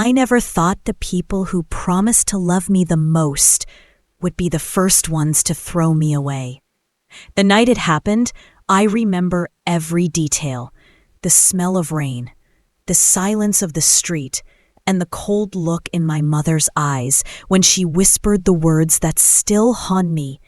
I never thought the people who promised to love me the most would be the first ones to throw me away. The night it happened, I remember every detail. The smell of rain, the silence of the street, and the cold look in my mother's eyes when she whispered the words that still haunt me.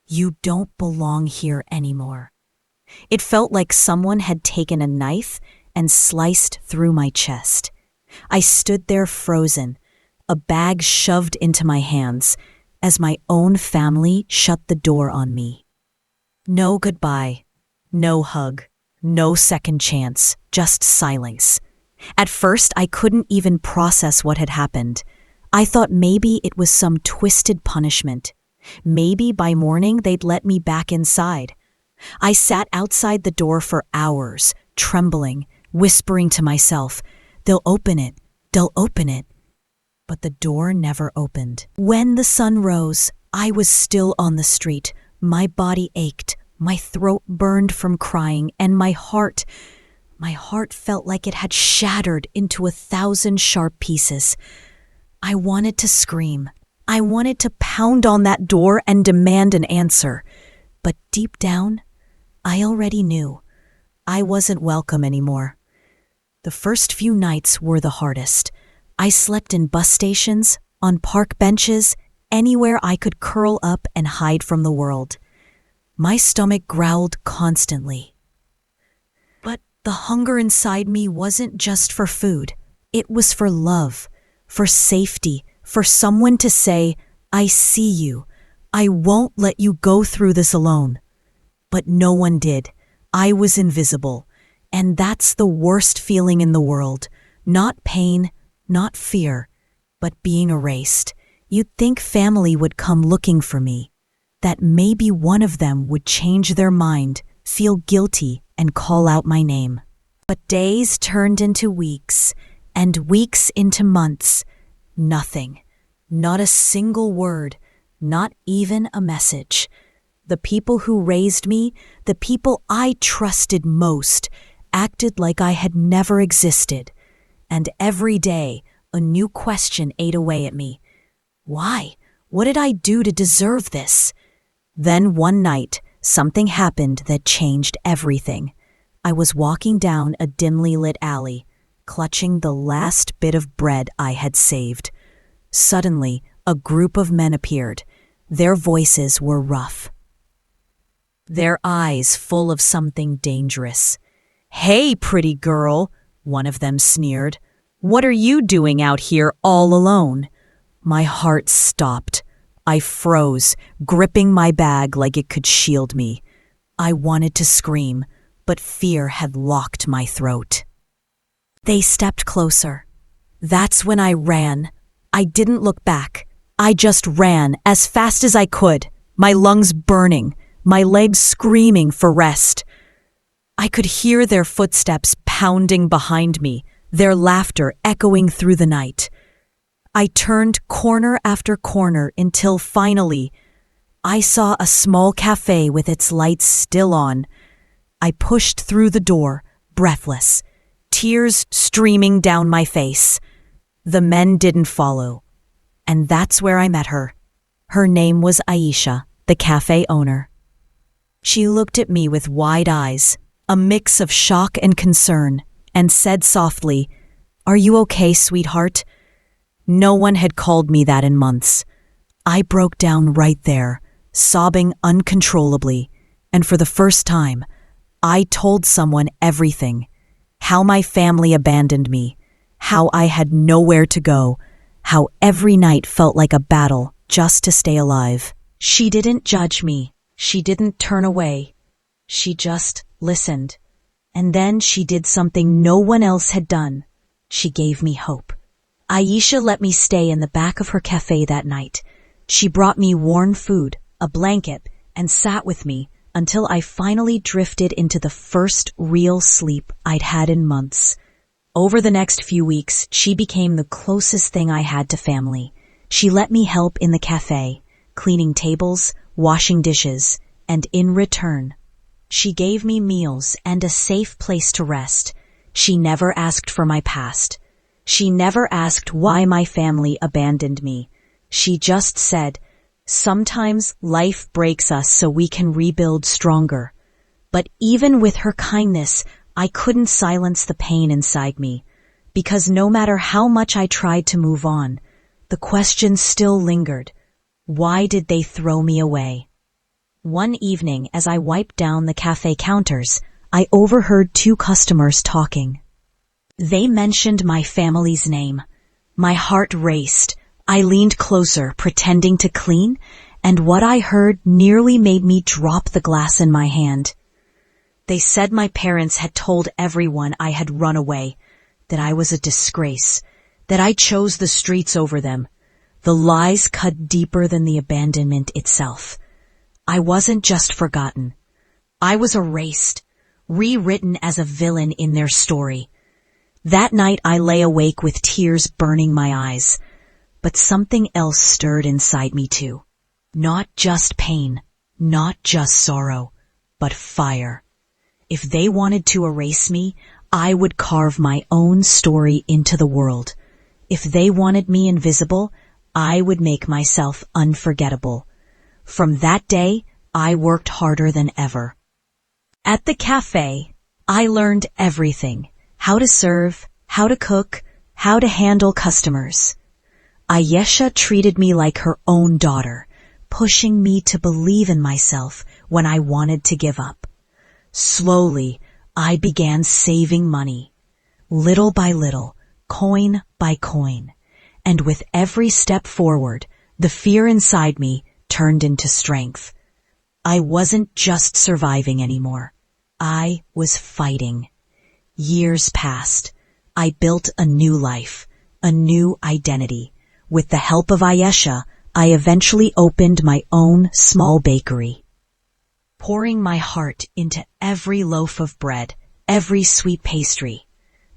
You don't belong here anymore. It felt like someone had taken a knife and sliced through my chest. I stood there frozen, a bag shoved into my hands, as my own family shut the door on me. No goodbye, no hug, no second chance, just silence. At first, I couldn't even process what had happened. I thought maybe it was some twisted punishment. Maybe by morning they'd let me back inside. I sat outside the door for hours, trembling, whispering to myself, they'll open it. But the door never opened. When the sun rose, I was still on the street. My body ached, my throat burned from crying, and my heart felt like it had shattered into 1,000 sharp pieces. I wanted to scream. I wanted to pound on that door and demand an answer. But deep down, I already knew. I wasn't welcome anymore. The first few nights were the hardest. I slept in bus stations, on park benches, anywhere I could curl up and hide from the world. My stomach growled constantly. But the hunger inside me wasn't just for food. It was for love, for safety, for someone to say, I see you. I won't let you go through this alone. But no one did. I was invisible. And that's the worst feeling in the world. Not pain, not fear, but being erased. You'd think family would come looking for me. That maybe one of them would change their mind, feel guilty, and call out my name. But days turned into weeks, and weeks into months. Nothing. Not a single word. Not even a message. The people who raised me, the people I trusted most, acted like I had never existed. And every day, a new question ate away at me. Why? What did I do to deserve this? Then one night, something happened that changed everything. I was walking down a dimly lit alley, clutching the last bit of bread I had saved. Suddenly, a group of men appeared. Their voices were rough. Their eyes full of something dangerous. Hey, pretty girl, one of them sneered. What are you doing out here all alone? My heart stopped. I froze, gripping my bag like it could shield me. I wanted to scream, but fear had locked my throat. They stepped closer. That's when I ran. I didn't look back. I just ran as fast as I could, my lungs burning, my legs screaming for rest. I could hear their footsteps pounding behind me, their laughter echoing through the night. I turned corner after corner until finally I saw a small cafe with its lights still on. I pushed through the door, breathless, tears streaming down my face. The men didn't follow. And that's where I met her. Her name was Aisha, the cafe owner. She looked at me with wide eyes, a mix of shock and concern, and said softly, "Are you okay, sweetheart?" No one had called me that in months. I broke down right there, sobbing uncontrollably, and for the first time, I told someone everything. How my family abandoned me, how I had nowhere to go, how every night felt like a battle just to stay alive. She didn't judge me. She didn't turn away. She just listened. And then she did something no one else had done. She gave me hope. Aisha let me stay in the back of her cafe that night. She brought me warm food, a blanket, and sat with me until I finally drifted into the first real sleep I'd had in months. Over the next few weeks, she became the closest thing I had to family. She let me help in the cafe, cleaning tables, washing dishes, and in return, she gave me meals and a safe place to rest. She never asked for my past. She never asked why my family abandoned me. She just said, "Sometimes life breaks us so we can rebuild stronger." But even with her kindness, I couldn't silence the pain inside me, because no matter how much I tried to move on, the question still lingered. Why did they throw me away? One evening, as I wiped down the cafe counters, I overheard two customers talking. They mentioned my family's name. My heart raced. I leaned closer, pretending to clean, and what I heard nearly made me drop the glass in my hand. They said my parents had told everyone I had run away, that I was a disgrace, that I chose the streets over them. The lies cut deeper than the abandonment itself. I wasn't just forgotten. I was erased, rewritten as a villain in their story. That night I lay awake with tears burning my eyes, but something else stirred inside me too. Not just pain, not just sorrow, but fire. If they wanted to erase me, I would carve my own story into the world. If they wanted me invisible, I would make myself unforgettable. From that day, I worked harder than ever. At the cafe, I learned everything: how to serve, how to cook, how to handle customers. Ayesha treated me like her own daughter, pushing me to believe in myself when I wanted to give up. Slowly, I began saving money, little by little, coin by coin, and with every step forward, the fear inside me turned into strength. I wasn't just surviving anymore. I was fighting. Years passed. I built a new life, a new identity. With the help of Ayesha, I eventually opened my own small bakery. Pouring my heart into every loaf of bread, every sweet pastry.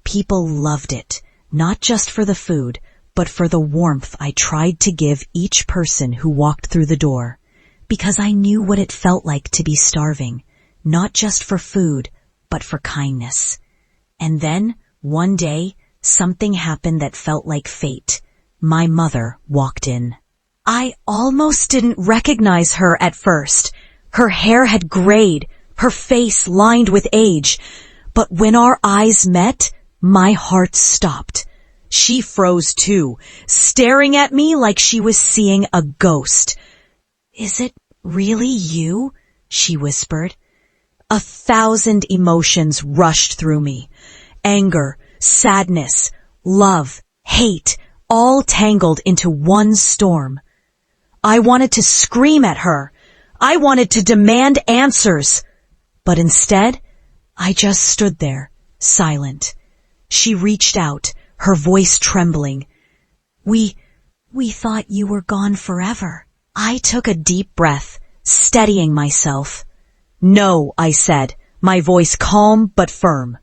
People loved it, not just for the food, but for the warmth I tried to give each person who walked through the door. Because I knew what it felt like to be starving, not just for food, but for kindness. And then, one day, something happened that felt like fate. My mother walked in. I almost didn't recognize her at first. Her hair had grayed, her face lined with age. But when our eyes met, my heart stopped. She froze too, staring at me like she was seeing a ghost. "Is it really you?" she whispered. 1,000 emotions rushed through me. Anger, sadness, love, hate, all tangled into one storm. I wanted to scream at her. I wanted to demand answers. But instead, I just stood there, silent. She reached out, her voice trembling. We thought you were gone forever." I took a deep breath, steadying myself. "No," I said, my voice calm but firm.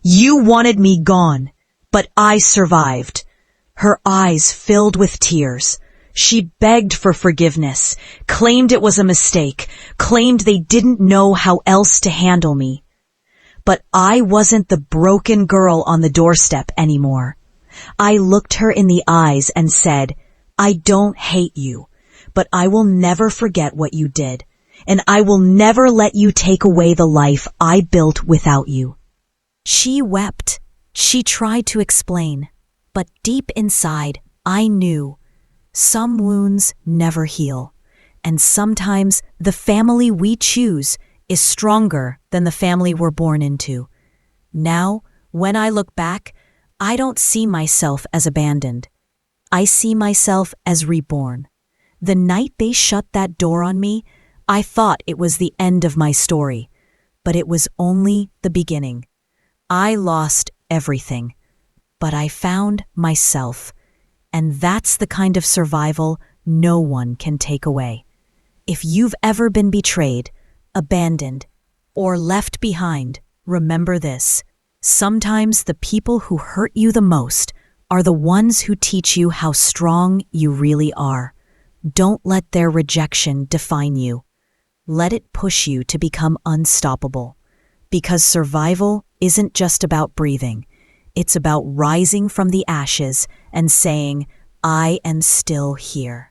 "You wanted me gone, but I survived." Her eyes filled with tears. She begged for forgiveness, claimed it was a mistake, claimed they didn't know how else to handle me. But I wasn't the broken girl on the doorstep anymore. I looked her in the eyes and said, "I don't hate you, but I will never forget what you did, and I will never let you take away the life I built without you." She wept. She tried to explain, but deep inside, I knew. Some wounds never heal, and sometimes the family we choose is stronger than the family we're born into. Now, when I look back, I don't see myself as abandoned. I see myself as reborn. The night they shut that door on me, I thought it was the end of my story, but it was only the beginning. I lost everything, but I found myself. And that's the kind of survival no one can take away. If you've ever been betrayed, abandoned, or left behind, remember this. Sometimes the people who hurt you the most are the ones who teach you how strong you really are. Don't let their rejection define you. Let it push you to become unstoppable. Because survival isn't just about breathing. It's about rising from the ashes and saying, I am still here.